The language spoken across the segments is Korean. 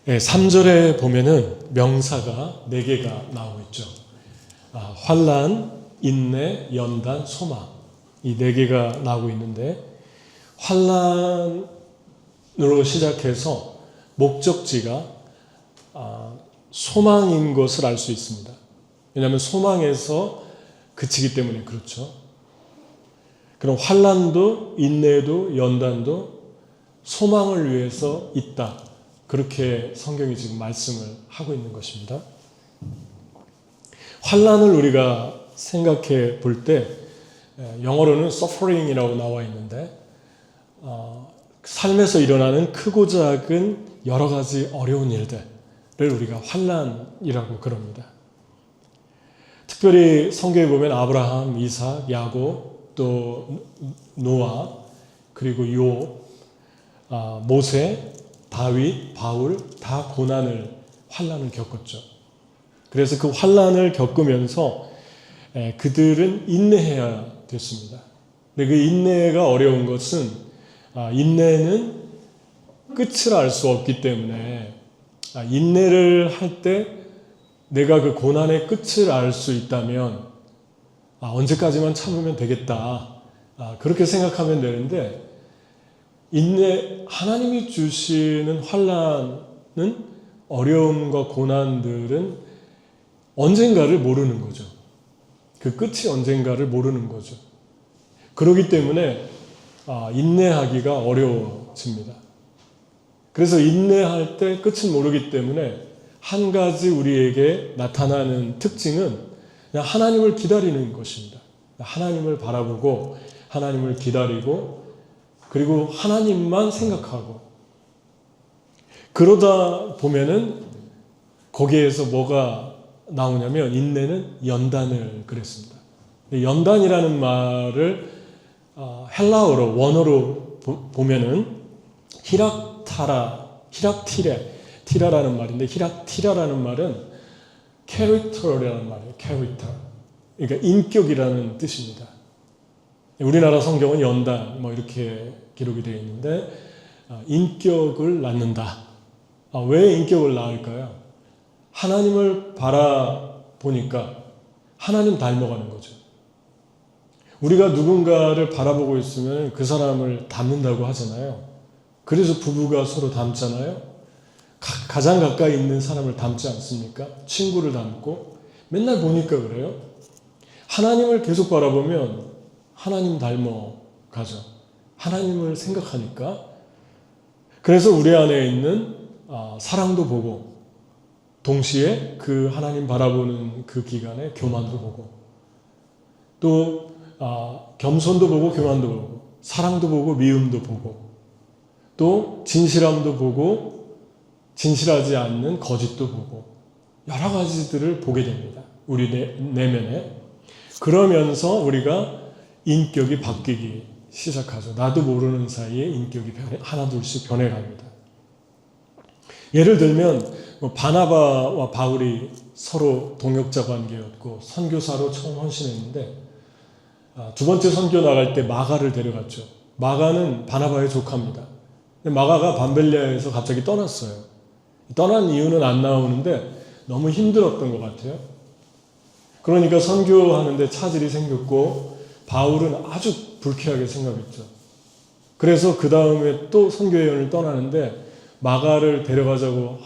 3절에 보면은 명사가 4개가 나오고 있죠. 환난, 인내, 연단, 소망. 이 4개가 나오고 있는데, 환난으로 시작해서 목적지가 소망인 것을 알 수 있습니다. 왜냐하면 소망에서 그치기 때문에 그렇죠. 그럼 환난도, 인내도, 연단도 소망을 위해서 있다. 그렇게 성경이 지금 말씀을 하고 있는 것입니다. 환난을 우리가 생각해 볼 때 영어로는 suffering이라고 나와 있는데 삶에서 일어나는 크고 작은 여러 가지 어려운 일들을 우리가 환난이라고 그럽니다. 특별히 성경에 보면 아브라함, 이삭, 야곱, 또 노아, 그리고 욥, 모세, 다윗, 바울 다 고난을, 환난을 겪었죠. 그래서 그 환난을 겪으면서 그들은 인내해야 됐습니다. 근데 그 인내가 어려운 것은 인내는 끝을 알 수 없기 때문에 인내를 할 때 내가 그 고난의 끝을 알 수 있다면 언제까지만 참으면 되겠다. 그렇게 생각하면 되는데 하나님이 주시는 환난은 어려움과 고난들은 언젠가를 모르는 거죠. 그 끝이 언젠가를 모르는 거죠. 그렇기 때문에 인내하기가 어려워집니다. 그래서 인내할 때 끝은 모르기 때문에 한 가지 우리에게 나타나는 특징은 그냥 하나님을 기다리는 것입니다. 하나님을 바라보고 하나님을 기다리고 그리고 하나님만 생각하고 그러다 보면은 거기에서 뭐가 나오냐면 인내는 연단을 그랬습니다. 연단이라는 말을 헬라어로 원어로 보면은 히락티라라는 말인데 히락티라라는 말은 캐릭터라는 말이에요. 캐릭터. 그러니까 인격이라는 뜻입니다. 우리나라 성경은 연단 이렇게 기록이 되어 있는데 인격을 낳는다. 왜 인격을 낳을까요? 하나님을 바라보니까 하나님 닮아가는 거죠. 우리가 누군가를 바라보고 있으면 그 사람을 닮는다고 하잖아요. 그래서 부부가 서로 닮잖아요. 가장 가까이 있는 사람을 닮지 않습니까? 친구를 닮고 맨날 보니까 그래요. 하나님을 계속 바라보면 하나님 닮아가죠. 하나님을 생각하니까. 그래서 우리 안에 있는 사랑도 보고 동시에 그 하나님 바라보는 그 기간에 교만도 보고 또 겸손도 보고 교만도 보고 사랑도 보고 미움도 보고 또 진실함도 보고 진실하지 않는 거짓도 보고 여러 가지들을 보게 됩니다. 우리 내면에. 그러면서 우리가 인격이 바뀌기 시작하죠. 나도 모르는 사이에 인격이 하나둘씩 변해갑니다. 예를 들면 바나바와 바울이 서로 동역자 관계였고 선교사로 처음 헌신했는데 두 번째 선교 나갈 때 마가를 데려갔죠. 마가는 바나바의 조카입니다. 마가가 밤벨리아에서 갑자기 떠났어요. 떠난 이유는 안 나오는데 너무 힘들었던 것 같아요. 그러니까 선교하는데 차질이 생겼고 바울은 아주 불쾌하게 생각했죠. 그래서 그 다음에 또 선교여행을 떠나는데 마가를 데려가자고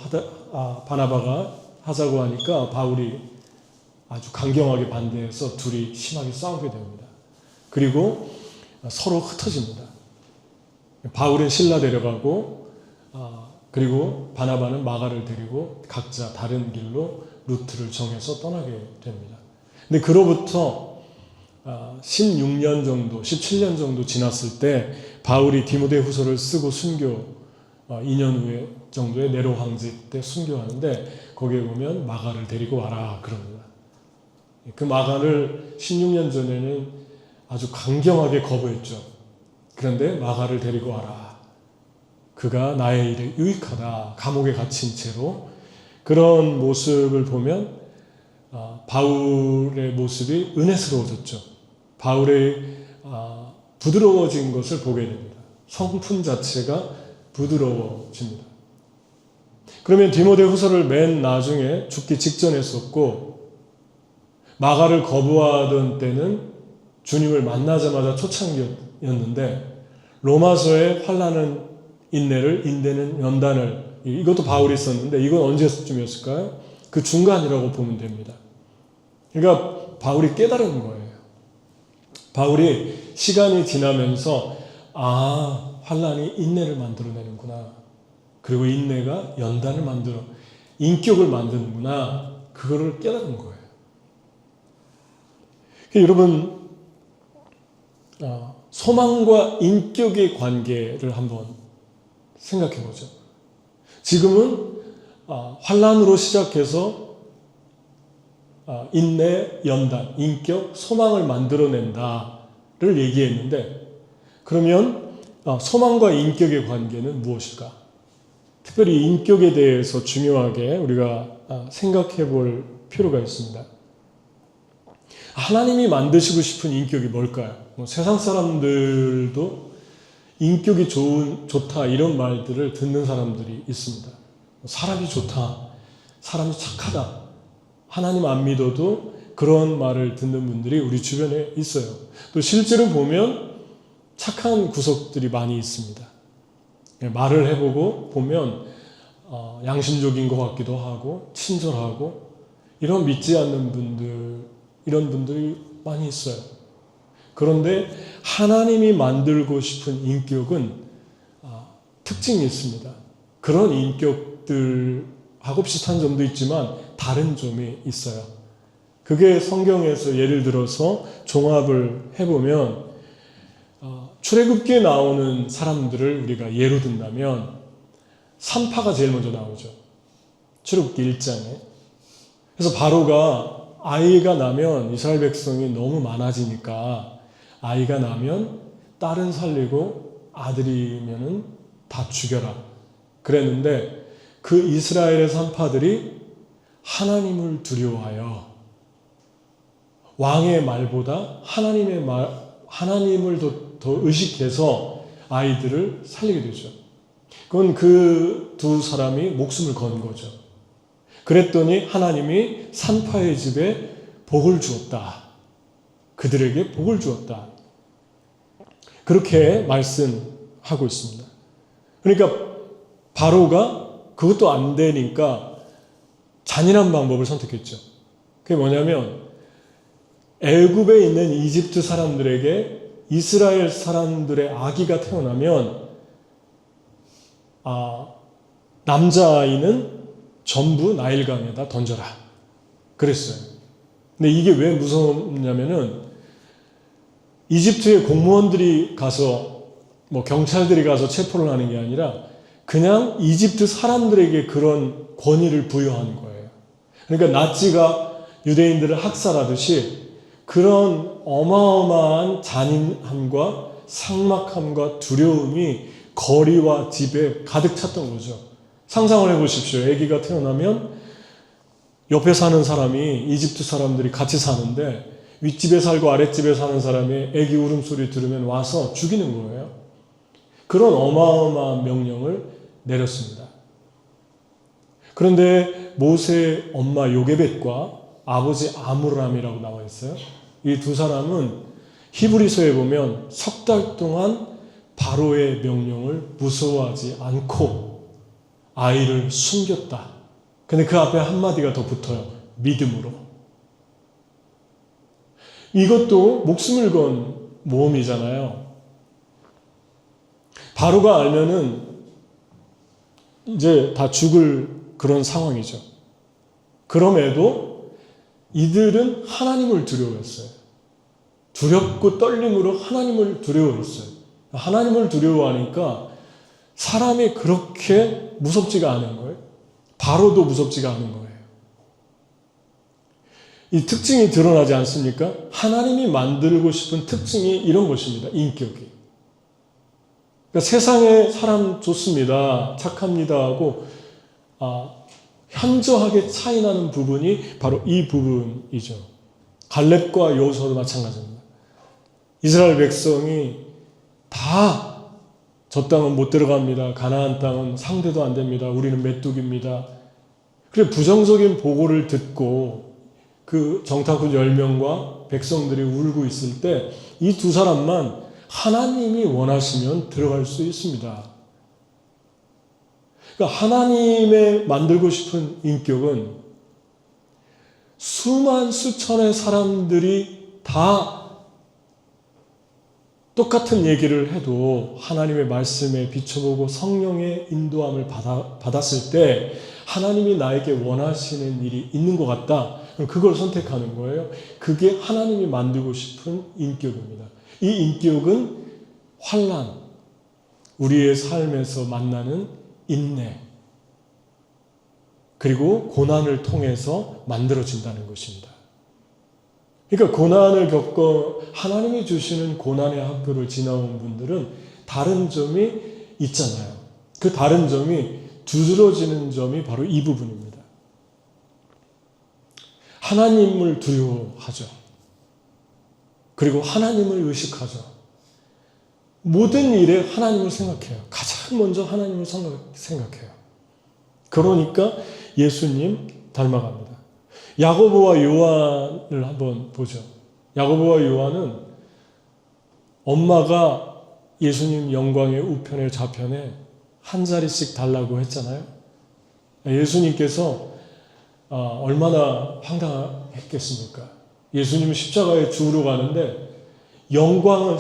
바나바가 하자고 하니까 바울이 아주 강경하게 반대해서 둘이 심하게 싸우게 됩니다. 그리고 서로 흩어집니다. 바울은 실라 데려가고 그리고 바나바는 마가를 데리고 각자 다른 길로 루트를 정해서 떠나게 됩니다. 근데 그로부터 16년 정도, 17년 정도 지났을 때 바울이 디모데후서를 쓰고 순교 2년 후에 정도에 네로 황제 때 순교하는데 거기에 보면 마가를 데리고 와라 그럽니다. 그 마가를 16년 전에는 아주 강경하게 거부했죠. 그런데 마가를 데리고 와라. 그가 나의 일에 유익하다. 감옥에 갇힌 채로 그런 모습을 보면 바울의 모습이 은혜스러워졌죠. 바울의 부드러워진 것을 보게 됩니다. 성품 자체가 부드러워집니다. 그러면 디모데후서를 맨 나중에 죽기 직전에 썼고 마가를 거부하던 때는 주님을 만나자마자 초창기였는데 로마서의 환난은 인내를, 인내는 연단을, 이것도 바울이 썼는데 이건 언제쯤이었을까요? 그 중간이라고 보면 됩니다. 그러니까 바울이 깨달은 거예요. 바울이 시간이 지나면서 환난이 인내를 만들어내는구나. 그리고 인내가 연단을 만들어 인격을 만드는구나. 그거를 깨달은 거예요. 여러분, 소망과 인격의 관계를 한번 생각해 보죠. 지금은 환난으로 시작해서 인내, 연단, 인격, 소망을 만들어낸다를 얘기했는데 그러면 소망과 인격의 관계는 무엇일까? 특별히 인격에 대해서 중요하게 우리가 생각해 볼 필요가 있습니다. 하나님이 만드시고 싶은 인격이 뭘까요? 세상 사람들도 인격이 좋다 이런 말들을 듣는 사람들이 있습니다. 사람이 좋다, 사람이 착하다, 하나님 안 믿어도 그런 말을 듣는 분들이 우리 주변에 있어요. 또 실제로 보면 착한 구석들이 많이 있습니다. 말을 해보고 보면 양심적인 것 같기도 하고 친절하고 이런 믿지 않는 분들, 이런 분들이 많이 있어요. 그런데 하나님이 만들고 싶은 인격은 특징이 있습니다. 그런 인격들하고 비슷한 점도 있지만 다른 점이 있어요. 그게 성경에서 예를 들어서 종합을 해보면 출애굽기에 나오는 사람들을 우리가 예로 든다면 산파가 제일 먼저 나오죠. 출애굽기 1장에. 그래서 바로가 아이가 나면 이스라엘 백성이 너무 많아지니까 아이가 나면 딸은 살리고 아들이면은 다 죽여라. 그랬는데 그 이스라엘의 산파들이 하나님을 두려워하여 왕의 말보다 하나님을 더 의식해서 아이들을 살리게 되죠. 그건 그 두 사람이 목숨을 건 거죠. 그랬더니 하나님이 산파의 집에 복을 주었다. 그들에게 복을 주었다. 그렇게 말씀하고 있습니다. 그러니까 바로가 그것도 안 되니까 잔인한 방법을 선택했죠. 그게 뭐냐면 애굽에 있는 이집트 사람들에게 이스라엘 사람들의 아기가 태어나면 남자아이는 전부 나일강에다 던져라. 그랬어요. 근데 이게 왜 무섭냐면은 이집트의 공무원들이 가서 경찰들이 가서 체포를 하는 게 아니라 그냥 이집트 사람들에게 그런 권위를 부여한 거예요. 그러니까 나치가 유대인들을 학살하듯이 그런 어마어마한 잔인함과 삭막함과 두려움이 거리와 집에 가득 찼던 거죠. 상상을 해보십시오. 아기가 태어나면 옆에 사는 사람이 이집트 사람들이 같이 사는데 윗집에 살고 아랫집에 사는 사람이 아기 울음소리 들으면 와서 죽이는 거예요. 그런 어마어마한 명령을 내렸습니다. 그런데 모세의 엄마 요게벳과 아버지 아므람이라고 나와 있어요. 이 두 사람은 히브리서에 보면 석 달 동안 바로의 명령을 무서워하지 않고 아이를 숨겼다. 근데 그 앞에 한마디가 더 붙어요. 믿음으로. 이것도 목숨을 건 모험이잖아요. 바로가 알면은 이제 다 죽을 그런 상황이죠. 그럼에도 이들은 하나님을 두려워했어요. 두렵고 떨림으로 하나님을 두려워했어요. 하나님을 두려워하니까 사람이 그렇게 무섭지가 않은 거예요. 바로도 무섭지가 않은 거예요. 이 특징이 드러나지 않습니까? 하나님이 만들고 싶은 특징이 이런 것입니다. 인격이. 그러니까 세상에 사람 좋습니다. 착합니다 하고 현저하게 차이나는 부분이 바로 이 부분이죠. 갈렙과 여호수아도 마찬가지입니다. 이스라엘 백성이 다 저 땅은 못 들어갑니다. 가나안 땅은 상대도 안 됩니다. 우리는 메뚜기입니다. 그래 부정적인 보고를 듣고 그 정탐꾼 10명과 백성들이 울고 있을 때 이 두 사람만 하나님이 원하시면 들어갈 수 있습니다. 그러니까 하나님의 만들고 싶은 인격은 수만 수천의 사람들이 다 똑같은 얘기를 해도 하나님의 말씀에 비춰보고 성령의 인도함을 받았을 때 하나님이 나에게 원하시는 일이 있는 것 같다. 그걸 선택하는 거예요. 그게 하나님이 만들고 싶은 인격입니다. 이 인격은 환난, 우리의 삶에서 만나는 인내, 그리고 고난을 통해서 만들어진다는 것입니다. 그러니까 고난을 겪어 하나님이 주시는 고난의 학교를 지나온 분들은 다른 점이 있잖아요. 그 다른 점이 두드러지는 점이 바로 이 부분입니다. 하나님을 두려워하죠. 그리고 하나님을 의식하죠. 모든 일에 하나님을 생각해요. 가장 먼저 하나님을 생각해요. 그러니까 예수님 닮아갑니다. 야고보와 요한을 한번 보죠. 야고보와 요한은 엄마가 예수님 영광의 우편에 좌편에 한 자리씩 달라고 했잖아요. 예수님께서 얼마나 황당했겠습니까? 예수님은 십자가에 죽으러 가는데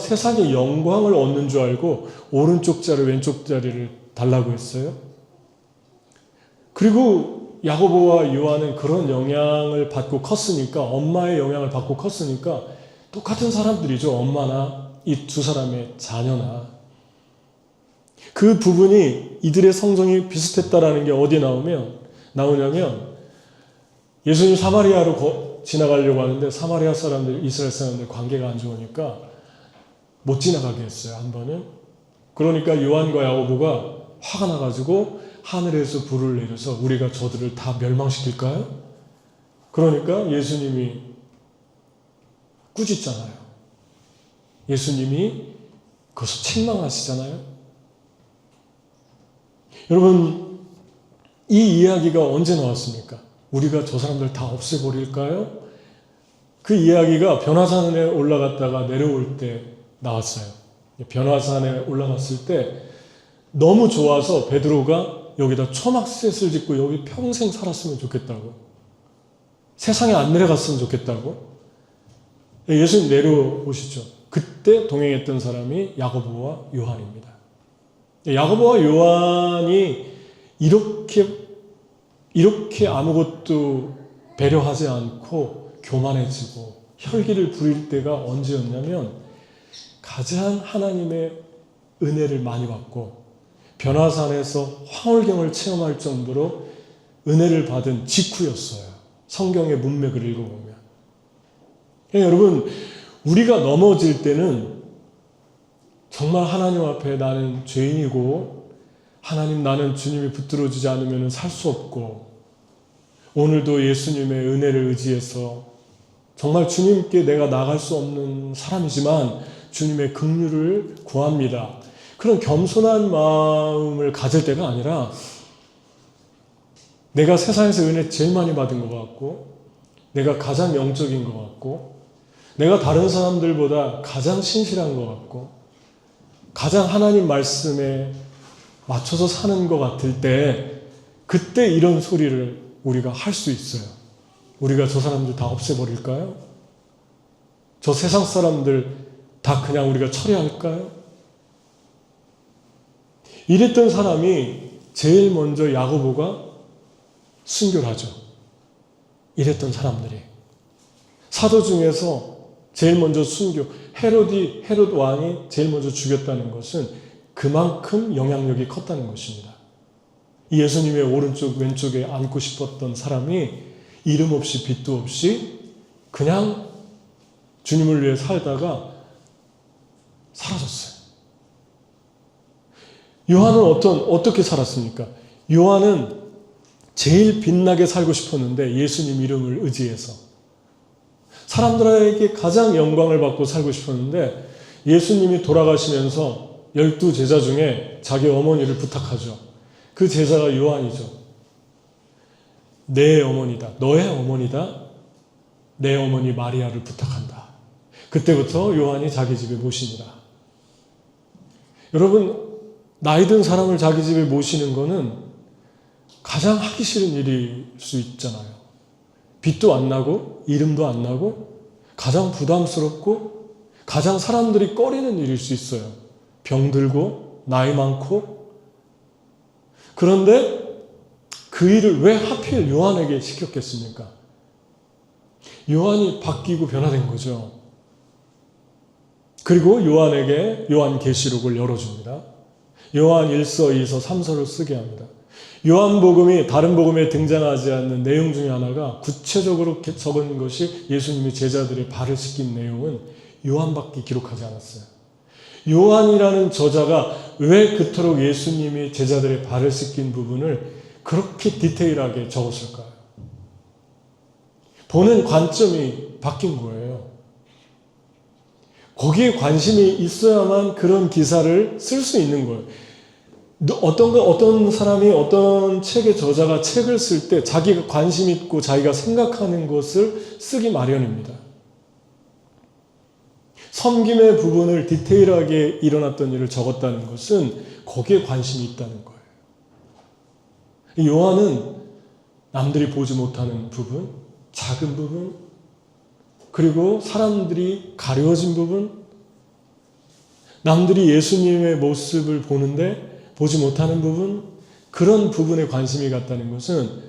세상의 영광을 얻는 줄 알고 오른쪽 자리 왼쪽 자리를 달라고 했어요. 그리고 야고보와 요한은 그런 영향을 받고 컸으니까, 엄마의 영향을 받고 컸으니까 똑같은 사람들이죠. 엄마나 이 두 사람의 자녀나. 그 부분이 이들의 성정이 비슷했다라는 게 어디 나오냐면 예수님 사마리아로 지나가려고 하는데 사마리아 사람들, 이스라엘 사람들 관계가 안 좋으니까 못 지나가게 했어요. 한 번은. 그러니까 요한과 야고보가 화가 나가지고 하늘에서 불을 내려서 우리가 저들을 다 멸망시킬까요? 그러니까 예수님이 꾸짖잖아요. 예수님이 그것을 책망하시잖아요. 여러분, 이 이야기가 언제 나왔습니까? 우리가 저 사람들 다 없애버릴까요? 그 이야기가 변화산에 올라갔다가 내려올 때 나왔어요. 변화산에 올라갔을 때 너무 좋아서 베드로가 여기다 초막셋을 짓고 여기 평생 살았으면 좋겠다고. 세상에 안 내려갔으면 좋겠다고. 예수님 내려오시죠. 그때 동행했던 사람이 야고보와 요한입니다. 야고보와 요한이 이렇게 아무것도 배려하지 않고 교만해지고 혈기를 부릴 때가 언제였냐면 가장 하나님의 은혜를 많이 받고 변화산에서 황홀경을 체험할 정도로 은혜를 받은 직후였어요. 성경의 문맥을 읽어보면. 여러분, 우리가 넘어질 때는 정말 하나님 앞에 나는 죄인이고 하나님 나는 주님이 붙들어주지 않으면 살 수 없고 오늘도 예수님의 은혜를 의지해서 정말 주님께 내가 나갈 수 없는 사람이지만 주님의 긍휼을 구합니다. 그런 겸손한 마음을 가질 때가 아니라 내가 세상에서 은혜 제일 많이 받은 것 같고 내가 가장 영적인 것 같고 내가 다른 사람들보다 가장 신실한 것 같고 가장 하나님 말씀에 맞춰서 사는 것 같을 때 그때 이런 소리를 우리가 할 수 있어요. 우리가 저 사람들 다 없애버릴까요? 저 세상 사람들 다 그냥 우리가 처리할까요? 이랬던 사람이 제일 먼저 야고보가 순교를 하죠. 이랬던 사람들이. 사도 중에서 제일 먼저 순교, 헤롯 왕이 제일 먼저 죽였다는 것은 그만큼 영향력이 컸다는 것입니다. 예수님의 오른쪽 왼쪽에 앉고 싶었던 사람이 이름 없이 빚도 없이 그냥 주님을 위해 살다가 사라졌어요. 요한은 어떻게 살았습니까? 요한은 제일 빛나게 살고 싶었는데 예수님 이름을 의지해서 사람들에게 가장 영광을 받고 살고 싶었는데 예수님이 돌아가시면서 12제자 중에 자기 어머니를 부탁하죠. 그 제자가 요한이죠. 내 어머니다. 너의 어머니다. 내 어머니 마리아를 부탁한다. 그때부터 요한이 자기 집에 모시니라. 여러분, 나이 든 사람을 자기 집에 모시는 거는 가장 하기 싫은 일일 수 있잖아요. 빚도 안 나고 이름도 안 나고 가장 부담스럽고 가장 사람들이 꺼리는 일일 수 있어요. 병들고 나이 많고. 그런데 그 일을 왜 하필 요한에게 시켰겠습니까? 요한이 바뀌고 변화된 거죠. 그리고 요한에게 요한계시록을 열어줍니다. 요한 1서, 2서, 3서를 쓰게 합니다. 요한복음이 다른 복음에 등장하지 않는 내용 중에 하나가 구체적으로 적은 것이 예수님이 제자들의 발을 씻긴 내용은 요한밖에 기록하지 않았어요. 요한이라는 저자가 왜 그토록 예수님이 제자들의 발을 씻긴 부분을 그렇게 디테일하게 적었을까요? 보는 관점이 바뀐 거예요. 거기에 관심이 있어야만 그런 기사를 쓸 수 있는 거예요. 어떤 사람이 어떤 책의 저자가 책을 쓸 때 자기가 관심 있고 자기가 생각하는 것을 쓰기 마련입니다. 섬김의 부분을 디테일하게 일어났던 일을 적었다는 것은 거기에 관심이 있다는 거예요. 요한은 남들이 보지 못하는 부분, 작은 부분, 그리고 사람들이 가려진 부분, 남들이 예수님의 모습을 보는데 보지 못하는 부분, 그런 부분에 관심이 갔다는 것은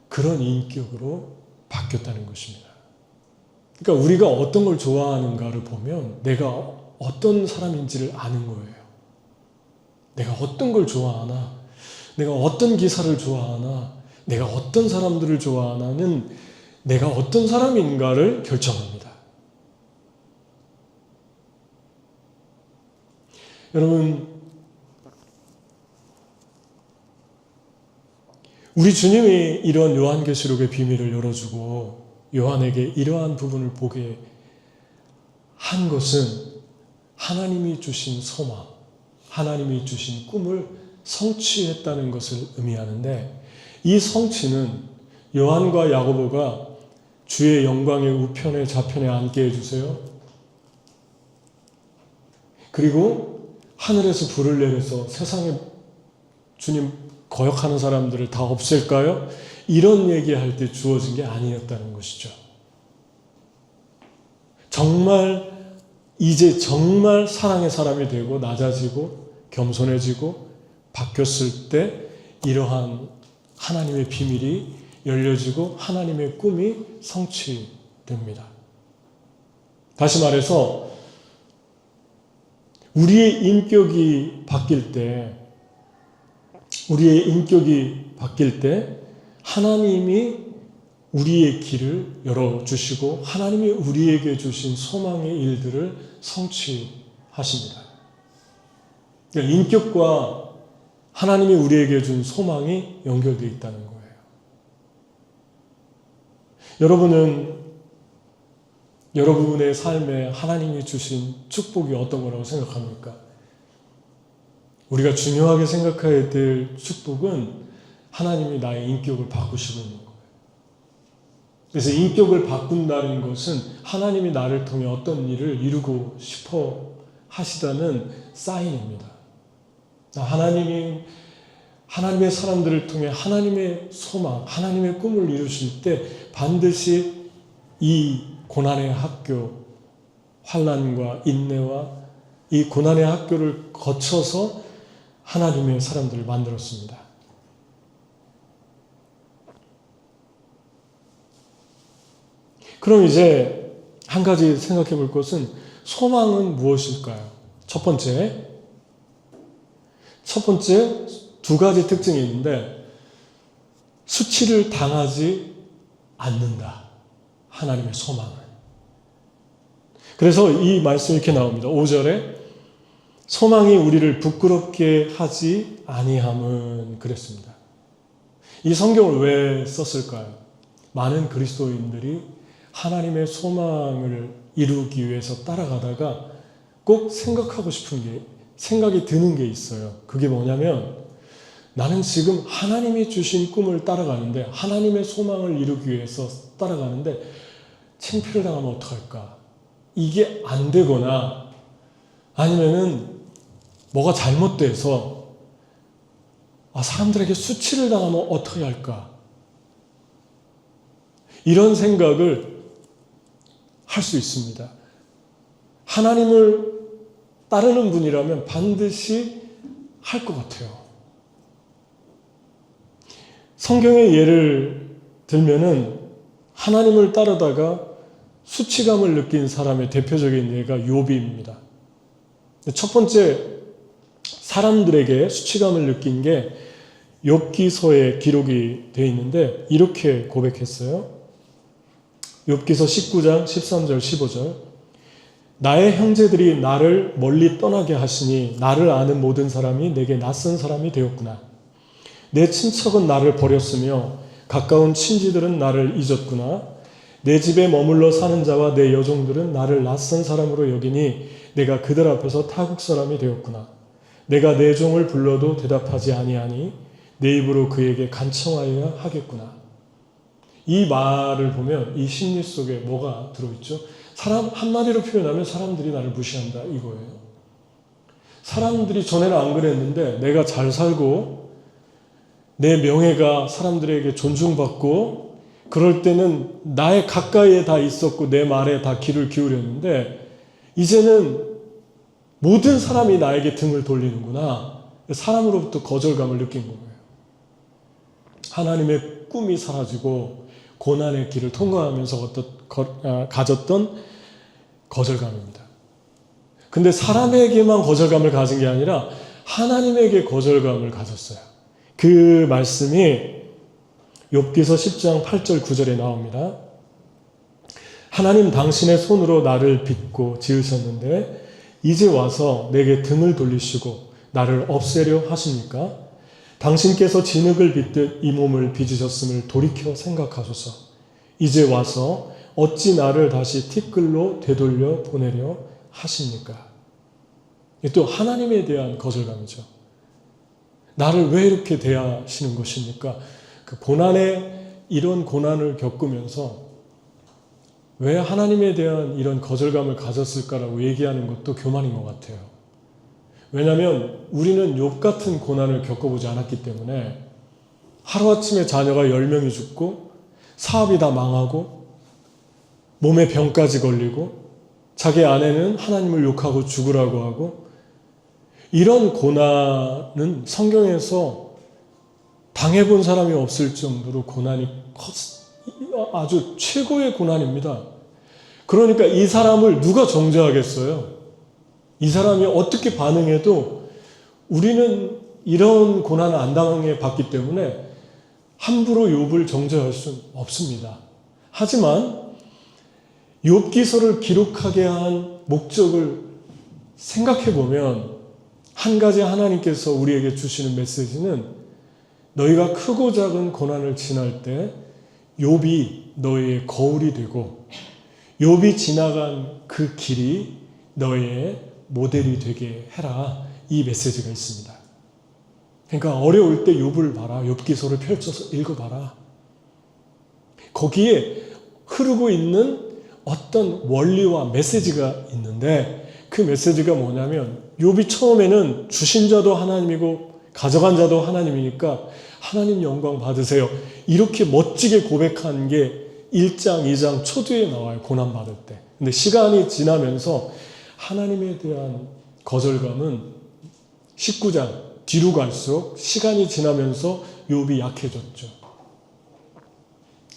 그런 인격으로 바뀌었다는 것입니다. 그러니까 우리가 어떤 걸 좋아하는가를 보면 내가 어떤 사람인지를 아는 거예요. 내가 어떤 걸 좋아하나, 내가 어떤 기사를 좋아하나, 내가 어떤 사람들을 좋아하나는 내가 어떤 사람인가를 결정합니다. 여러분, 우리 주님이 이런 요한계시록의 비밀을 열어주고 요한에게 이러한 부분을 보게 한 것은 하나님이 주신 소망, 하나님이 주신 꿈을 성취했다는 것을 의미하는데, 이 성취는 요한과 야고보가 주의 영광의 우편에 좌편에 앉게 해주세요. 그리고 하늘에서 불을 내려서 세상에 주님 거역하는 사람들을 다 없앨까요? 이런 얘기할 때 주어진 게 아니었다는 것이죠. 이제 정말 사랑의 사람이 되고 낮아지고 겸손해지고 바뀌었을 때 이러한 하나님의 비밀이 열려지고 하나님의 꿈이 성취됩니다. 다시 말해서 우리의 인격이 바뀔 때 하나님이 우리의 길을 열어주시고 하나님이 우리에게 주신 소망의 일들을 성취하십니다. 그러니까 인격과 하나님이 우리에게 준 소망이 연결되어 있다는 거예요. 여러분은 여러분의 삶에 하나님이 주신 축복이 어떤 거라고 생각합니까? 우리가 중요하게 생각해야 될 축복은 하나님이 나의 인격을 바꾸시고 있는 거예요. 그래서 인격을 바꾼다는 것은 하나님이 나를 통해 어떤 일을 이루고 싶어 하시다는 사인입니다. 하나님의 사람들을 통해 하나님의 소망, 하나님의 꿈을 이루실 때 반드시 이 고난의 학교, 환난과 인내와 이 고난의 학교를 거쳐서 하나님의 사람들을 만들었습니다. 그럼 이제 한 가지 생각해 볼 것은 소망은 무엇일까요? 첫 번째 두 가지 특징이 있는데, 수치를 당하지 않는다. 하나님의 소망은. 그래서 이 말씀이 이렇게 나옵니다. 5절에 소망이 우리를 부끄럽게 하지 아니함은 그랬습니다. 이 성경을 왜 썼을까요? 많은 그리스도인들이 하나님의 소망을 이루기 위해서 따라가다가 꼭 생각하고 싶은 게 생각이 드는 게 있어요. 그게 뭐냐면 나는 지금 하나님이 주신 꿈을 따라가는데 하나님의 소망을 이루기 위해서 따라가는데 창피를 당하면 어떡할까? 이게 안 되거나 아니면은 뭐가 잘못돼서 사람들에게 수치를 당하면 어떻게 할까? 이런 생각을 할 수 있습니다. 하나님을 따르는 분이라면 반드시 할 것 같아요. 성경의 예를 들면은 하나님을 따르다가 수치감을 느낀 사람의 대표적인 예가 욥입니다. 첫 번째 사람들에게 수치감을 느낀 게 욥기서에 기록이 되어 있는데 이렇게 고백했어요. 욥기서 19장 13절 15절 나의 형제들이 나를 멀리 떠나게 하시니 나를 아는 모든 사람이 내게 낯선 사람이 되었구나. 내 친척은 나를 버렸으며 가까운 친지들은 나를 잊었구나. 내 집에 머물러 사는 자와 내 여종들은 나를 낯선 사람으로 여기니 내가 그들 앞에서 타국 사람이 되었구나. 내가 내 종을 불러도 대답하지 아니하니 내 입으로 그에게 간청하여야 하겠구나. 이 말을 보면 이 심리 속에 뭐가 들어있죠? 사람 한마디로 표현하면 사람들이 나를 무시한다 이거예요. 사람들이 전에는 안 그랬는데 내가 잘 살고 내 명예가 사람들에게 존중받고 그럴 때는 나의 가까이에 다 있었고 내 말에 다 귀를 기울였는데 이제는 모든 사람이 나에게 등을 돌리는구나. 사람으로부터 거절감을 느낀 거예요. 하나님의 꿈이 사라지고 고난의 길을 통과하면서 가졌던 거절감입니다. 근데 사람에게만 거절감을 가진 게 아니라 하나님에게 거절감을 가졌어요. 그 말씀이 욥기서 10장 8절 9절에 나옵니다. 하나님 당신의 손으로 나를 빚고 지으셨는데 이제 와서 내게 등을 돌리시고 나를 없애려 하십니까? 당신께서 진흙을 빚듯 이 몸을 빚으셨음을 돌이켜 생각하소서. 이제 와서 어찌 나를 다시 티끌로 되돌려 보내려 하십니까? 또 하나님에 대한 거절감이죠. 나를 왜 이렇게 대하시는 것입니까? 그 고난에 이런 고난을 겪으면서 왜 하나님에 대한 이런 거절감을 가졌을까라고 얘기하는 것도 교만인 것 같아요. 왜냐하면 우리는 욥 같은 고난을 겪어보지 않았기 때문에 하루아침에 자녀가 10명이 죽고 사업이 다 망하고 몸에 병까지 걸리고 자기 아내는 하나님을 욕하고 죽으라고 하고 이런 고난은 성경에서 당해본 사람이 없을 정도로 고난이 아주 최고의 고난입니다. 그러니까 이 사람을 누가 정죄하겠어요? 이 사람이 어떻게 반응해도 우리는 이런 고난을 안 당해 봤기 때문에 함부로 욥을 정죄할 수는 없습니다. 하지만 욥기서를 기록하게 한 목적을 생각해 보면 한 가지 하나님께서 우리에게 주시는 메시지는 너희가 크고 작은 고난을 지날 때 욥이 너희의 거울이 되고 욥이 지나간 그 길이 너희의 모델이 되게 해라. 이 메시지가 있습니다. 그러니까 어려울 때 욥을 봐라. 욥기서를 펼쳐서 읽어봐라. 거기에 흐르고 있는 어떤 원리와 메시지가 있는데 그 메시지가 뭐냐면 욥이 처음에는 주신 자도 하나님이고 가져간 자도 하나님이니까 하나님 영광 받으세요. 이렇게 멋지게 고백한 게 1장, 2장 초두에 나와요. 고난받을 때. 근데 시간이 지나면서 하나님에 대한 거절감은 19장 뒤로 갈수록 시간이 지나면서 욥이 약해졌죠.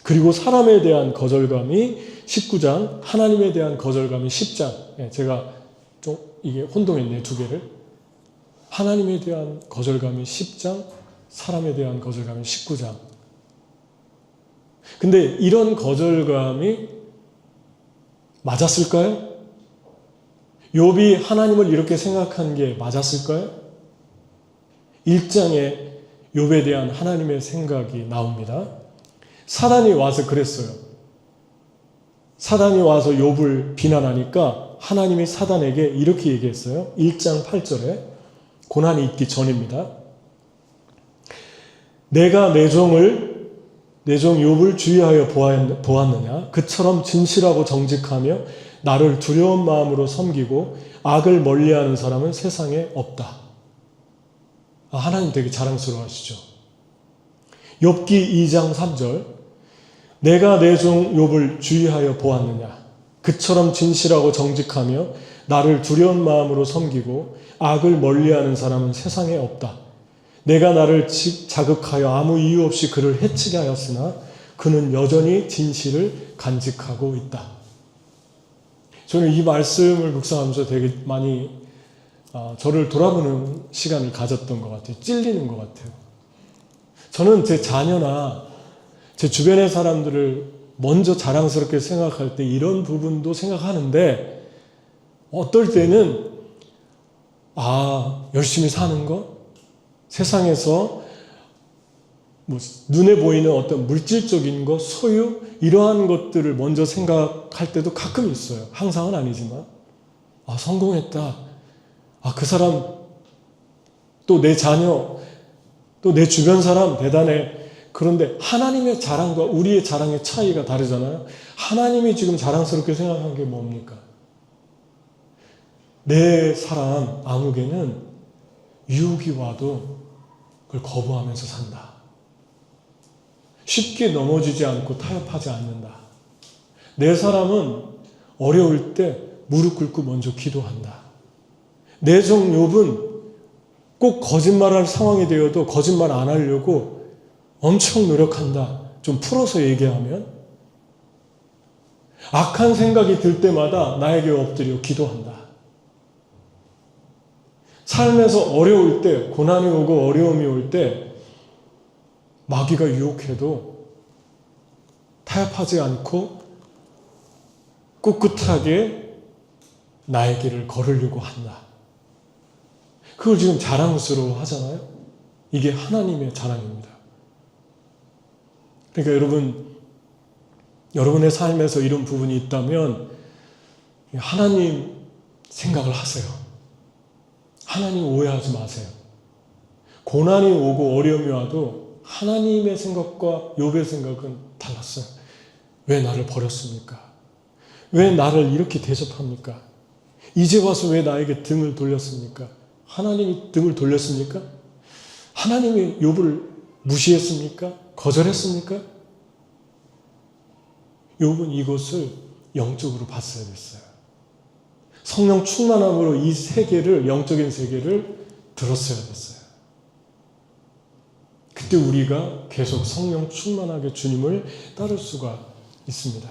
그리고 사람에 대한 거절감이 19장, 하나님에 대한 거절감이 10장. 제가 좀 이게 혼동했네요, 두 개를. 하나님에 대한 거절감이 10장, 사람에 대한 거절감이 19장. 근데 이런 거절감이 맞았을까요? 욥이 하나님을 이렇게 생각한 게 맞았을까요? 1장에 욥에 대한 하나님의 생각이 나옵니다. 사단이 와서 그랬어요. 사단이 와서 욥을 비난하니까 하나님이 사단에게 이렇게 얘기했어요. 1장 8절에 고난이 있기 전입니다. 내가 내 종 욥을 주의하여 보았느냐? 그처럼 진실하고 정직하며 나를 두려운 마음으로 섬기고 악을 멀리하는 사람은 세상에 없다. 하나님 되게 자랑스러워하시죠. 욥기 2장 3절 내가 내 종 욥을 주의하여 보았느냐? 그처럼 진실하고 정직하며 나를 두려운 마음으로 섬기고 악을 멀리하는 사람은 세상에 없다. 내가 나를 자극하여 아무 이유 없이 그를 해치게 하였으나 그는 여전히 진실을 간직하고 있다. 저는 이 말씀을 묵상하면서 되게 많이 저를 돌아보는 시간을 가졌던 것 같아요. 찔리는 것 같아요. 저는 제 자녀나 제 주변의 사람들을 먼저 자랑스럽게 생각할 때 이런 부분도 생각하는데 어떨 때는 열심히 사는 것, 세상에서 눈에 보이는 어떤 물질적인 것, 소유 이러한 것들을 먼저 생각할 때도 가끔 있어요. 항상은 아니지만 성공했다. 그 사람 또 내 자녀 또 내 주변 사람 대단해. 그런데 하나님의 자랑과 우리의 자랑의 차이가 다르잖아요. 하나님이 지금 자랑스럽게 생각한 게 뭡니까? 내 사람 아무개는 유혹이 와도 그걸 거부하면서 산다. 쉽게 넘어지지 않고 타협하지 않는다. 내 사람은 어려울 때 무릎 꿇고 먼저 기도한다. 내 종 욥은 꼭 거짓말할 상황이 되어도 거짓말 안 하려고 엄청 노력한다. 좀 풀어서 얘기하면 악한 생각이 들 때마다 나에게 엎드려 기도한다. 삶에서 어려울 때, 고난이 오고 어려움이 올 때 마귀가 유혹해도 타협하지 않고 꿋꿋하게 나의 길을 걸으려고 한다. 그걸 지금 자랑스러워 하잖아요. 이게 하나님의 자랑입니다. 그러니까 여러분의 삶에서 이런 부분이 있다면 하나님 생각을 하세요. 하나님 오해하지 마세요. 고난이 오고 어려움이 와도 하나님의 생각과 욥의 생각은 달랐어요. 왜 나를 버렸습니까? 왜 나를 이렇게 대접합니까? 이제 와서 왜 나에게 등을 돌렸습니까? 하나님이 등을 돌렸습니까? 하나님이 욥을 무시했습니까? 거절했습니까? 욥은 이것을 영적으로 봤어야 됐어요. 성령 충만함으로 이 세계를, 영적인 세계를 들었어야 됐어요. 그때 우리가 계속 성령 충만하게 주님을 따를 수가 있습니다.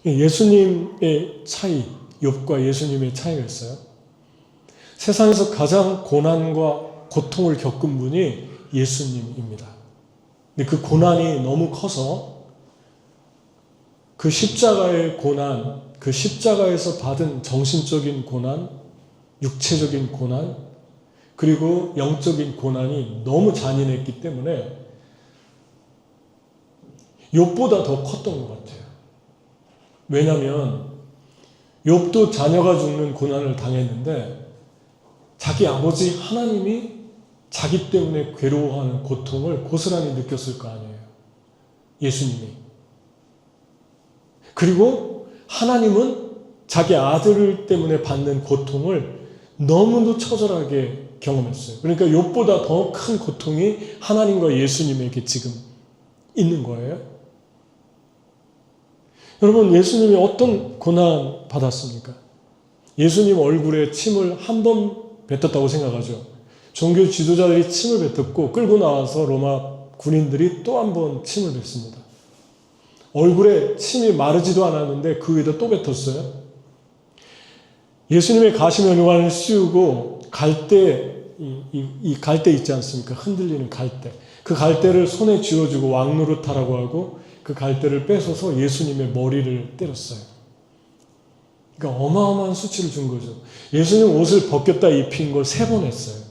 예수님의 차이, 욥과 예수님의 차이가 있어요. 세상에서 가장 고난과 고통을 겪은 분이 예수님입니다. 근데 그 고난이 너무 커서 그 십자가의 고난, 그 십자가에서 받은 정신적인 고난, 육체적인 고난, 그리고 영적인 고난이 너무 잔인했기 때문에 욥보다 더 컸던 것 같아요. 왜냐하면 욥도 자녀가 죽는 고난을 당했는데 자기 아버지 하나님이 자기 때문에 괴로워하는 고통을 고스란히 느꼈을 거 아니에요. 예수님이. 그리고 하나님은 자기 아들 때문에 받는 고통을 너무도 처절하게 경험했어요. 그러니까 욥보다 더 큰 고통이 하나님과 예수님에게 지금 있는 거예요. 여러분, 예수님이 어떤 고난 받았습니까? 예수님 얼굴에 침을 한 번 뱉었다고 생각하죠. 종교 지도자들이 침을 뱉었고 끌고 나와서 로마 군인들이 또 한 번 침을 뱉습니다. 얼굴에 침이 마르지도 않았는데 그 위에다 또 뱉었어요. 예수님의 가시면류관을 씌우고 갈대, 이 갈대 있지 않습니까? 흔들리는 갈대. 그 갈대를 손에 쥐어주고 왕노릇하라고 하고 그 갈대를 뺏어서 예수님의 머리를 때렸어요. 그러니까 어마어마한 수치를 준 거죠. 예수님 옷을 벗겼다 입힌 걸 3번 했어요.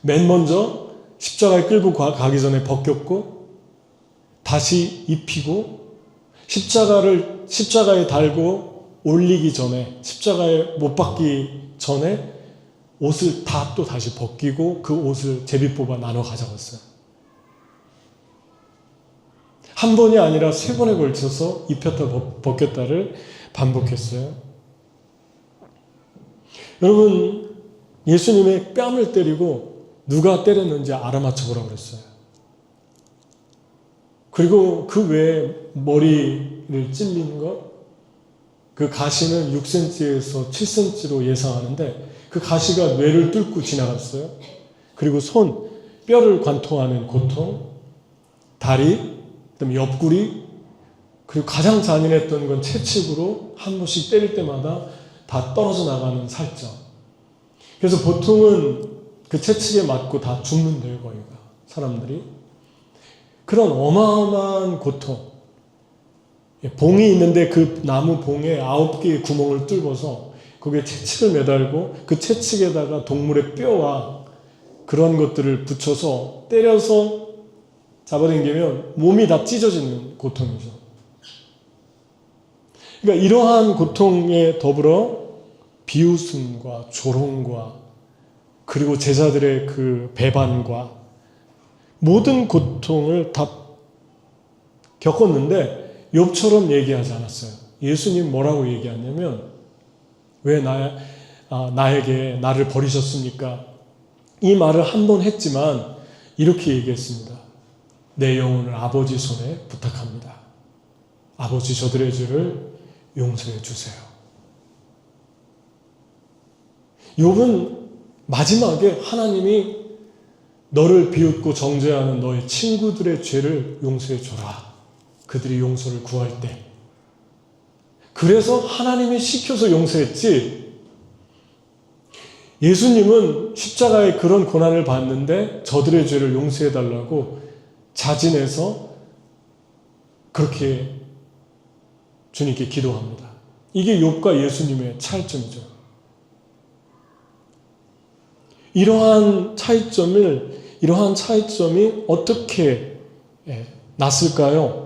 맨 먼저 십자가에 끌고 가기 전에 벗겼고 다시 입히고 십자가에 달고 올리기 전에, 십자가에 못 박기 전에 옷을 다 또 다시 벗기고 그 옷을 제비 뽑아 나눠 가져갔어요. 한 번이 아니라 3번에 걸쳐서 입혔다 벗겼다를 반복했어요. 여러분, 예수님의 뺨을 때리고 누가 때렸는지 알아맞혀 보라고 그랬어요. 그리고 그 외에 머리를 찔린 것, 그 가시는 6cm에서 7cm로 예상하는데 그 가시가 뇌를 뚫고 지나갔어요. 그리고 손, 뼈를 관통하는 고통, 다리, 그다음에 옆구리, 그리고 가장 잔인했던 건 채찍으로 한 번씩 때릴 때마다 다 떨어져 나가는 살점. 그래서 보통은 그 채찍에 맞고 다 죽는데요, 거기가. 사람들이. 그런 어마어마한 고통. 봉이 있는데 그 나무 봉에 9개의 구멍을 뚫어서 거기에 채찍을 매달고 그 채찍에다가 동물의 뼈와 그런 것들을 붙여서 때려서 잡아당기면 몸이 다 찢어지는 고통이죠. 그러니까 이러한 고통에 더불어 비웃음과 조롱과 그리고 제자들의 그 배반과 모든 고통을 다 겪었는데 욥처럼 얘기하지 않았어요. 예수님 뭐라고 얘기하냐면 왜 나에게 나를 버리셨습니까? 이 말을 한 번 했지만 이렇게 얘기했습니다. 내 영혼을 아버지 손에 부탁합니다. 아버지 저들의 죄를 용서해 주세요. 욥은 마지막에 하나님이 너를 비웃고 정죄하는 너의 친구들의 죄를 용서해 줘라. 그들이 용서를 구할 때. 그래서 하나님이 시켜서 용서했지. 예수님은 십자가에 그런 고난을 받는데 저들의 죄를 용서해 달라고 자진해서 그렇게 주님께 기도합니다. 이게 욥과 예수님의 차이점이죠. 이러한 차이점이 어떻게 났을까요?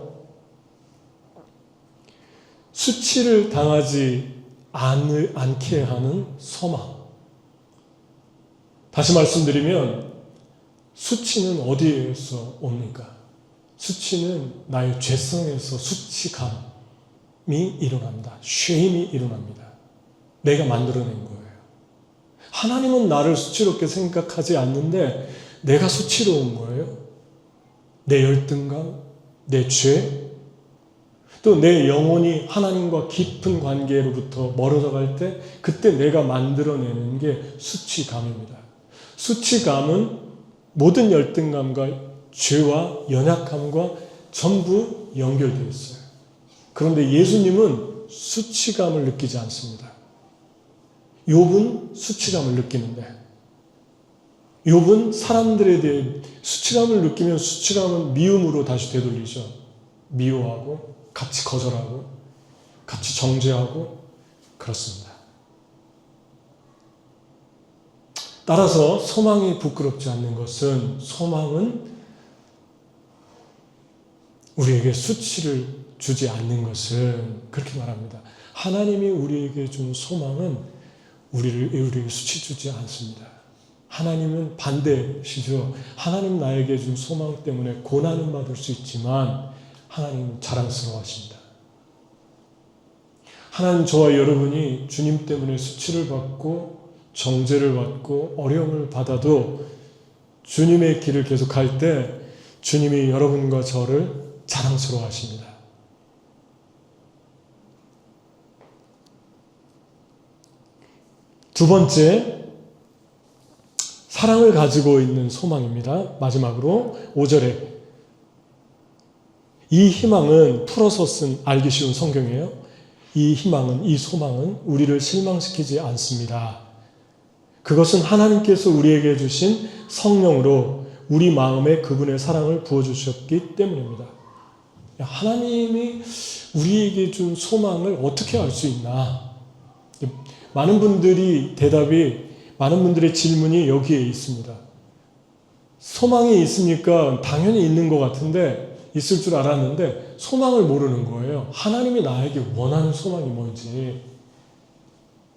수치를 당하지 않게 하는 소망. 다시 말씀드리면 수치는 어디에서 옵니까? 수치는 나의 죄성에서 수치감이 일어납니다. 쉐임이 일어납니다. 내가 만들어낸 거예요. 하나님은 나를 수치롭게 생각하지 않는데 내가 수치로운 거예요. 내 열등감, 내 죄, 또 내 영혼이 하나님과 깊은 관계로부터 멀어져 갈 때 그때 내가 만들어내는 게 수치감입니다. 수치감은 모든 열등감과 죄와 연약함과 전부 연결되어 있어요. 그런데 예수님은 수치감을 느끼지 않습니다. 욥은 수치감을 느끼는데 욥은 사람들에 대해 수치감을 느끼면 수치감은 미움으로 다시 되돌리죠. 미워하고 같이 거절하고 같이 정죄하고 그렇습니다. 따라서 소망이 부끄럽지 않는 것은 소망은 우리에게 수치를 주지 않는 것은 그렇게 말합니다. 하나님이 우리에게 준 소망은 우리에게 수치 주지 않습니다. 하나님은 반대시죠. 하나님 나에게 준 소망 때문에 고난은 받을 수 있지만 하나님은 자랑스러워하십니다. 하나님 저와 여러분이 주님 때문에 수치를 받고 정죄를 받고 어려움을 받아도 주님의 길을 계속 갈 때 주님이 여러분과 저를 자랑스러워하십니다. 두 번째, 사랑을 가지고 있는 소망입니다. 마지막으로 5절에 이 희망은 풀어서 쓴 알기 쉬운 성경이에요. 이 희망은, 이 소망은 우리를 실망시키지 않습니다. 그것은 하나님께서 우리에게 주신 성령으로 우리 마음에 그분의 사랑을 부어주셨기 때문입니다. 하나님이 우리에게 준 소망을 어떻게 알 수 있나? 많은 분들의 질문이 여기에 있습니다. 소망이 있습니까? 당연히 있는 것 같은데 있을 줄 알았는데 소망을 모르는 거예요. 하나님이 나에게 원하는 소망이 뭔지.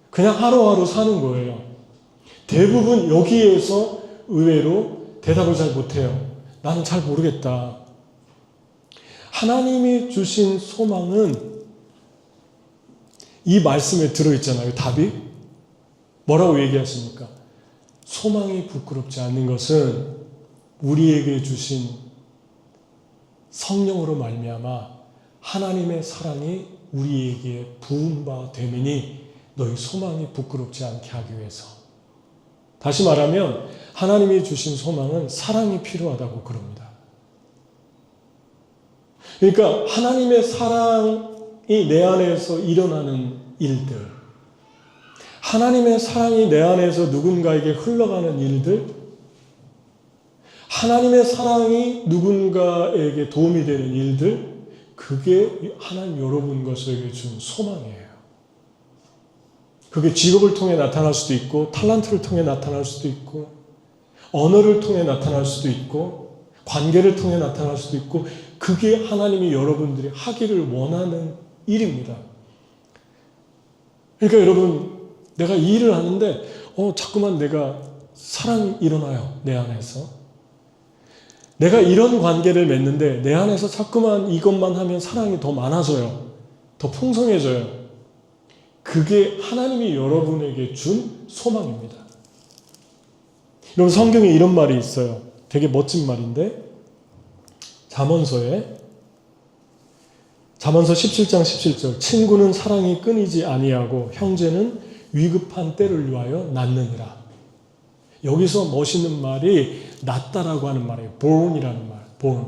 그냥 하루하루 사는 거예요. 대부분 여기에서 의외로 대답을 잘 못해요. 나는 잘 모르겠다. 하나님이 주신 소망은 이 말씀에 들어있잖아요. 답이. 뭐라고 얘기하십니까? 소망이 부끄럽지 않는 것은 우리에게 주신 성령으로 말미암아 하나님의 사랑이 우리에게 부은 바 되느니 너희 소망이 부끄럽지 않게 하기 위해서. 다시 말하면 하나님이 주신 소망은 사랑이 필요하다고 그럽니다. 그러니까 하나님의 사랑이 내 안에서 일어나는 일들, 하나님의 사랑이 내 안에서 누군가에게 흘러가는 일들, 하나님의 사랑이 누군가에게 도움이 되는 일들, 그게 하나님 여러분 것에게 준 소망이에요. 그게 직업을 통해 나타날 수도 있고, 탤런트를 통해 나타날 수도 있고, 언어를 통해 나타날 수도 있고, 관계를 통해 나타날 수도 있고, 그게 하나님이 여러분들이 하기를 원하는 일입니다. 그러니까 여러분, 내가 이 일을 하는데 자꾸만 내가 사랑이 일어나요. 내 안에서. 내가 이런 관계를 맺는데 내 안에서 자꾸만 이것만 하면 사랑이 더 많아져요. 더 풍성해져요. 그게 하나님이 여러분에게 준 소망입니다. 여러분, 성경에 이런 말이 있어요. 되게 멋진 말인데 잠언서 17장 17절 친구는 사랑이 끊이지 아니하고 형제는 위급한 때를 위하여 낳느니라. 여기서 멋있는 말이 낳다라고 하는 말이에요. born이라는 말. born.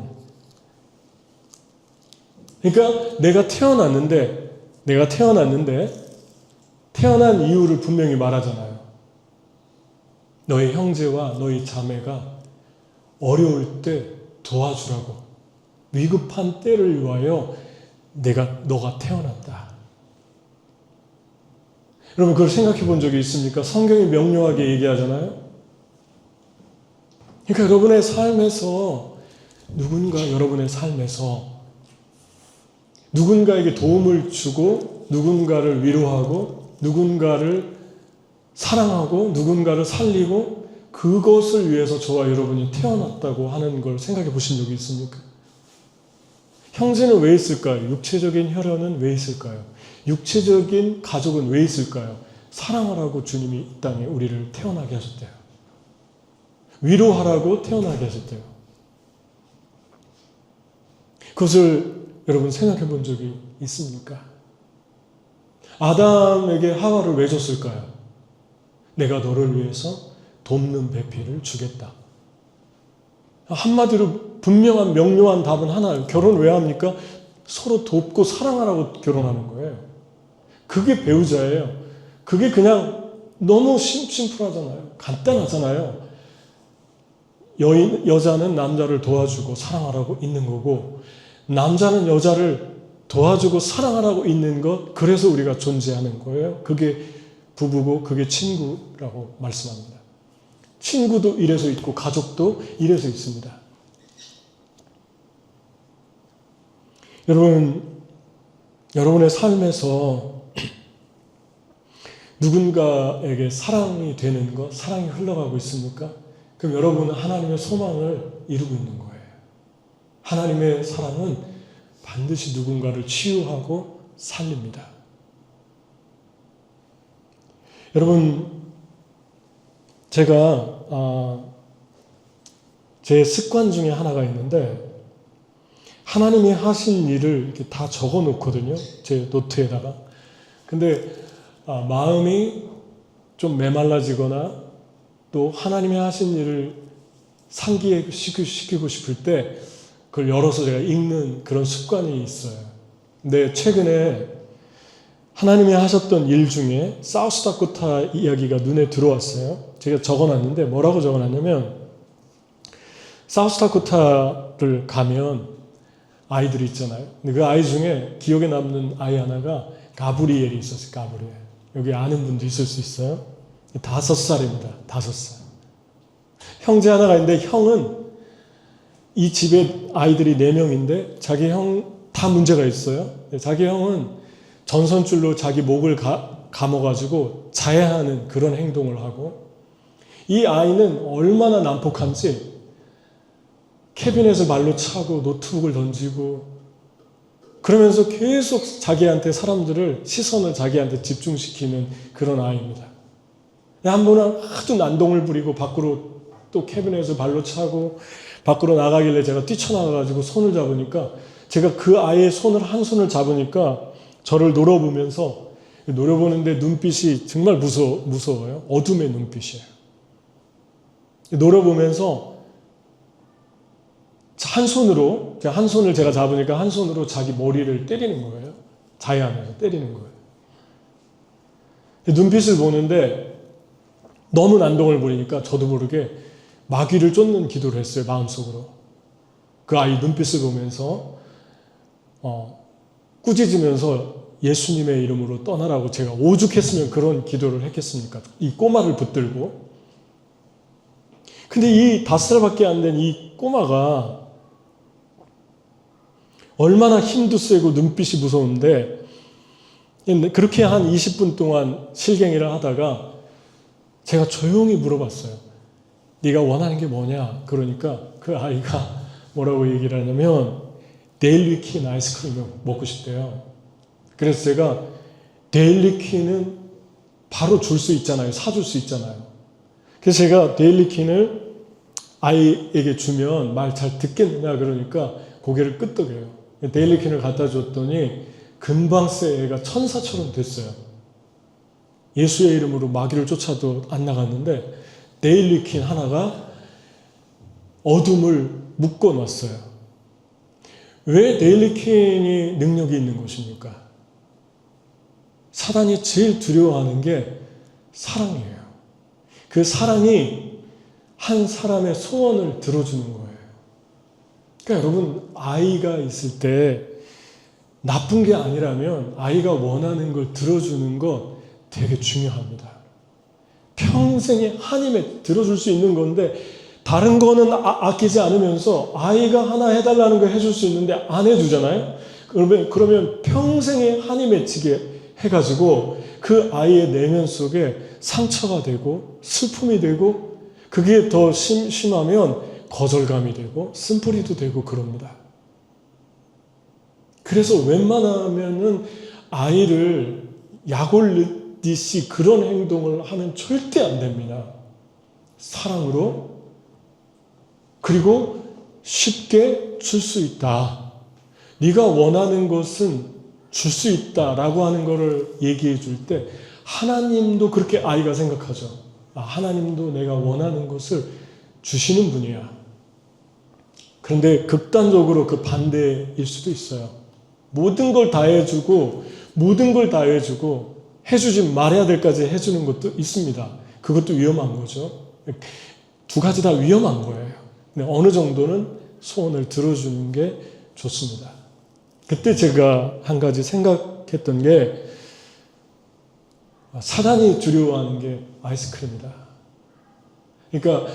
그러니까 내가 태어났는데 태어난 이유를 분명히 말하잖아요. 너의 형제와 너의 자매가 어려울 때 도와주라고. 위급한 때를 위하여 너가 태어났다. 여러분, 그걸 생각해 본 적이 있습니까? 성경이 명료하게 얘기하잖아요. 그러니까 여러분의 삶에서 여러분의 삶에서 누군가에게 도움을 주고 누군가를 위로하고 누군가를 사랑하고 누군가를 살리고 그것을 위해서 저와 여러분이 태어났다고 하는 걸 생각해 보신 적이 있습니까? 형제는 왜 있을까요? 육체적인 혈연은 왜 있을까요? 육체적인 가족은 왜 있을까요? 사랑하라고 주님이 이 땅에 우리를 태어나게 하셨대요. 위로하라고 태어나게 하셨대요. 그것을 여러분 생각해 본 적이 있습니까? 아담에게 하와를 왜 줬을까요? 내가 너를 위해서 돕는 배필을 주겠다. 한마디로 분명한 명료한 답은 하나예요. 결혼 왜 합니까? 서로 돕고 사랑하라고 결혼하는 거예요. 그게 배우자예요. 그게 그냥 너무 심플하잖아요. 간단하잖아요. 여자는 남자를 도와주고 사랑하라고 있는 거고 남자는 여자를 도와주고 사랑하라고 있는 것, 그래서 우리가 존재하는 거예요. 그게 부부고 그게 친구라고 말씀합니다. 친구도 이래서 있고 가족도 이래서 있습니다. 여러분의 삶에서 누군가에게 사랑이 되는 것, 사랑이 흘러가고 있습니까? 그럼 여러분은 하나님의 소망을 이루고 있는 거예요. 하나님의 사랑은 반드시 누군가를 치유하고 살립니다. 여러분, 제가 제 습관 중에 하나가 있는데 하나님이 하신 일을 이렇게 다 적어 놓거든요. 제 노트에다가. 근데 마음이 좀 메말라지거나 또 하나님이 하신 일을 상기시키고 싶을 때 그걸 열어서 제가 읽는 그런 습관이 있어요. 근데 최근에 하나님이 하셨던 일 중에 사우스다코타 이야기가 눈에 들어왔어요. 제가 적어놨는데 뭐라고 적어놨냐면 사우스다코타를 가면 아이들이 있잖아요. 근데 그 아이 중에 기억에 남는 아이 하나가 가브리엘이 있었어요. 가브리엘. 여기 아는 분도 있을 수 있어요. 5살입니다. 5살. 형제 하나가 있는데 형은 이 집에 아이들이 4명인데 자기 형 다 문제가 있어요. 자기 형은 전선줄로 자기 목을 감아가지고 자야 하는 그런 행동을 하고, 이 아이는 얼마나 난폭한지 캐비넷을 발로 차고 노트북을 던지고 그러면서 계속 자기한테 사람들을 시선을 자기한테 집중시키는 그런 아이입니다. 한 번은 하도 난동을 부리고 밖으로 또 캐비넷을 발로 차고 밖으로 나가길래 제가 뛰쳐나가가지고 손을 잡으니까, 제가 그 아이의 손을 한 손을 잡으니까 저를 노려보는데 눈빛이 정말 무서워요. 어둠의 눈빛이에요. 노려보면서 한 손을 제가 잡으니까 한 손으로 자기 머리를 때리는 거예요. 자해하면서 때리는 거예요. 눈빛을 보는데 너무 난동을 부리니까 저도 모르게 마귀를 쫓는 기도를 했어요. 마음속으로. 그 아이 눈빛을 보면서 꾸짖으면서 예수님의 이름으로 떠나라고 제가 오죽했으면 그런 기도를 했겠습니까? 이 꼬마를 붙들고. 근데 이 5살밖에 안 된 이 꼬마가 얼마나 힘도 세고 눈빛이 무서운데, 그렇게 한 20분 동안 실갱이를 하다가 제가 조용히 물어봤어요. 네가 원하는 게 뭐냐? 그러니까 그 아이가 뭐라고 얘기를 하냐면 데일리퀸 아이스크림을 먹고 싶대요. 그래서 제가 데일리퀸은 바로 줄 수 있잖아요. 사줄 수 있잖아요. 그래서 제가 데일리퀸을 아이에게 주면 말 잘 듣겠느냐 그러니까 고개를 끄덕여요. 데일리퀸을 갖다 줬더니 금방새 애가 천사처럼 됐어요. 예수의 이름으로 마귀를 쫓아도 안 나갔는데 데일리퀸 하나가 어둠을 묶어놨어요. 왜 데일리퀸이 능력이 있는 것입니까? 사단이 제일 두려워하는 게 사랑이에요. 그 사랑이 한 사람의 소원을 들어주는 거예요. 그러니까 여러분, 아이가 있을 때 나쁜 게 아니라면 아이가 원하는 걸 들어주는 거 되게 중요합니다. 평생에 한임에 들어줄 수 있는 건데, 다른 거는 아끼지 않으면서 아이가 하나 해달라는 거 해줄 수 있는데 안 해주잖아요. 그러면 평생에 한이 맺히게 해가지고 그 아이의 내면 속에 상처가 되고 슬픔이 되고, 그게 더 심하면 거절감이 되고 쓴뿌리도 되고 그럽니다. 그래서 웬만하면은 아이를 약올리듯이 그런 행동을 하면 절대 안 됩니다. 사랑으로, 그리고 쉽게 줄 수 있다. 네가 원하는 것은 줄 수 있다라고 하는 것을 얘기해 줄 때 하나님도 그렇게 아이가 생각하죠. 하나님도 내가 원하는 것을 주시는 분이야. 그런데 극단적으로 그 반대일 수도 있어요. 모든 걸 다 해주고 해주지 말아야 될 까지 해주는 것도 있습니다. 그것도 위험한 거죠. 두 가지 다 위험한 거예요. 근데 어느 정도는 소원을 들어주는 게 좋습니다. 그때 제가 한 가지 생각했던 게, 사단이 두려워하는 게 아이스크림이다. 그러니까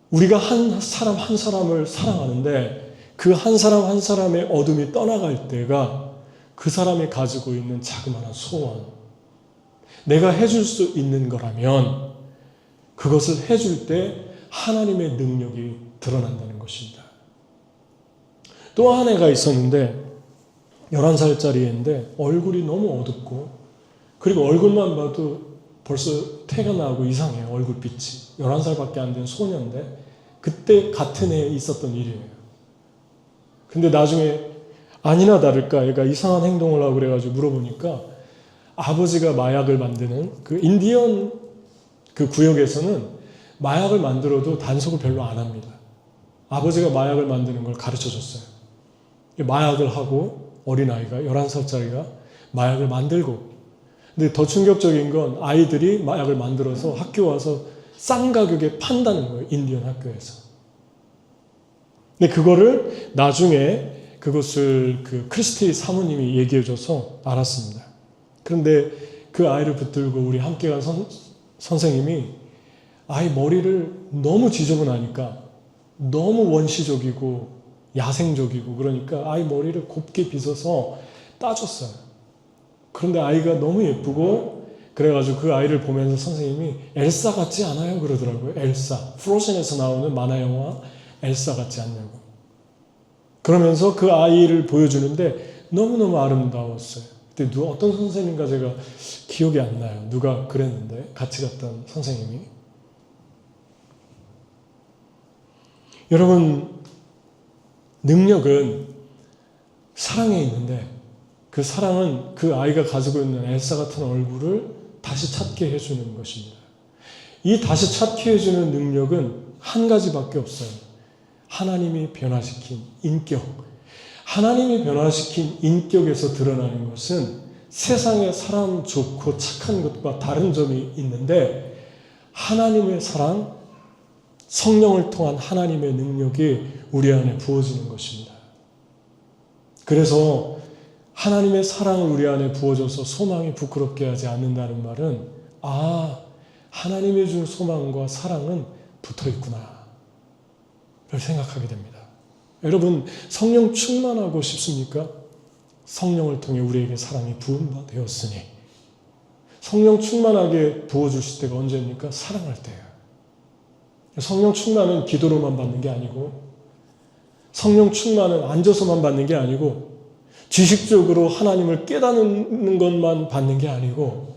우리가 한 사람을 사랑하는데 그 한 사람의 어둠이 떠나갈 때가 그 사람이 가지고 있는 자그마한 소원, 내가 해줄 수 있는 거라면 그것을 해줄 때 하나님의 능력이 드러난다는 것입니다. 또 한 애가 있었는데 11살짜리 애인데 얼굴이 너무 어둡고, 그리고 얼굴만 봐도 벌써 태가 나고 이상해요. 얼굴빛이. 11살밖에 안 된 소년인데 그때 같은 해에 있었던 일이에요. 근데 나중에 아니나 다를까 애가 이상한 행동을 하고 그래가지고 물어보니까, 아버지가 마약을 만드는 그 인디언 그 구역에서는 마약을 만들어도 단속을 별로 안 합니다. 아버지가 마약을 만드는 걸 가르쳐 줬어요. 마약을 하고 어린아이가 11살짜리가 마약을 만들고, 근데 더 충격적인 건 아이들이 마약을 만들어서 학교 와서 싼 가격에 판다는 거예요. 인디언 학교에서. 근데 그거를 나중에 그것을 그 크리스티 사모님이 얘기해줘서 알았습니다. 그런데 그 아이를 붙들고 우리 함께 간 선생님이 아이 머리를 너무 지저분하니까 너무 원시적이고 야생적이고 그러니까 아이 머리를 곱게 빗어서 따줬어요. 그런데 아이가 너무 예쁘고 그래가지고 그 아이를 보면서 선생님이 엘사 같지 않아요? 그러더라고요. 엘사. 프로즌에서 나오는 만화 영화 엘사 같지 않냐고. 그러면서 그 아이를 보여주는데 너무너무 아름다웠어요. 그때 어떤 선생님인가 제가 기억이 안 나요. 누가 그랬는데 같이 갔던 선생님이. 여러분, 능력은 사랑에 있는데 그 사랑은 그 아이가 가지고 있는 엘사 같은 얼굴을 다시 찾게 해주는 것입니다. 이 다시 찾게 해주는 능력은 한 가지밖에 없어요. 하나님이 변화시킨 인격. 하나님이 변화시킨 인격에서 드러나는 것은 세상의 사람 좋고 착한 것과 다른 점이 있는데 하나님의 사랑, 성령을 통한 하나님의 능력이 우리 안에 부어지는 것입니다. 그래서 하나님의 사랑을 우리 안에 부어줘서 소망이 부끄럽게 하지 않는다는 말은 하나님이 준 소망과 사랑은 붙어있구나 를 생각하게 됩니다. 여러분, 성령 충만하고 싶습니까? 성령을 통해 우리에게 사랑이 부은 바 되었으니. 성령 충만하게 부어주실 때가 언제입니까? 사랑할 때예요. 성령 충만은 기도로만 받는 게 아니고, 성령 충만은 앉아서만 받는 게 아니고, 지식적으로 하나님을 깨닫는 것만 받는 게 아니고,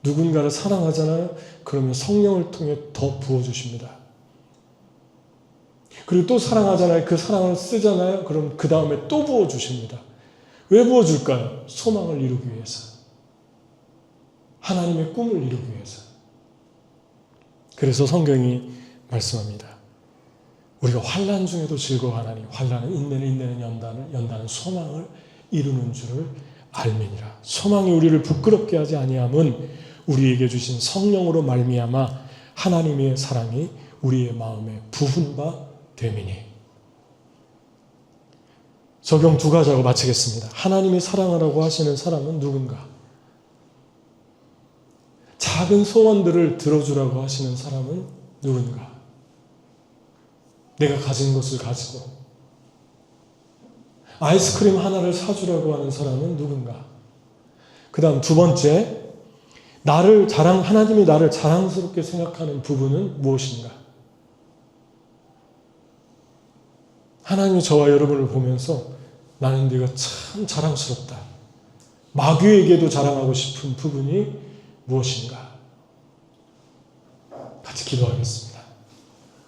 누군가를 사랑하잖아요? 그러면 성령을 통해 더 부어주십니다. 그리고 또 사랑하잖아요? 그 사랑을 쓰잖아요? 그럼 그 다음에 또 부어주십니다. 왜 부어줄까요? 소망을 이루기 위해서. 하나님의 꿈을 이루기 위해서. 그래서 성경이 말씀합니다. 우리가 환난 중에도 즐거워하나니 환난은 인내는 연단은 소망을 이루는 줄을 알미니라. 소망이 우리를 부끄럽게 하지 아니함은 우리에게 주신 성령으로 말미암아 하나님의 사랑이 우리의 마음에 부은 바 됨이니. 적용 두 가지 하고 마치겠습니다. 하나님이 사랑하라고 하시는 사람은 누군가? 작은 소원들을 들어주라고 하시는 사람은 누군가? 내가 가진 것을 가지고 아이스크림 하나를 사주라고 하는 사람은 누군가? 그 다음 두 번째, 하나님이 나를 자랑스럽게 생각하는 부분은 무엇인가? 하나님이 저와 여러분을 보면서 나는 네가 참 자랑스럽다. 마귀에게도 자랑하고 싶은 부분이 무엇인가? 같이 기도하겠습니다.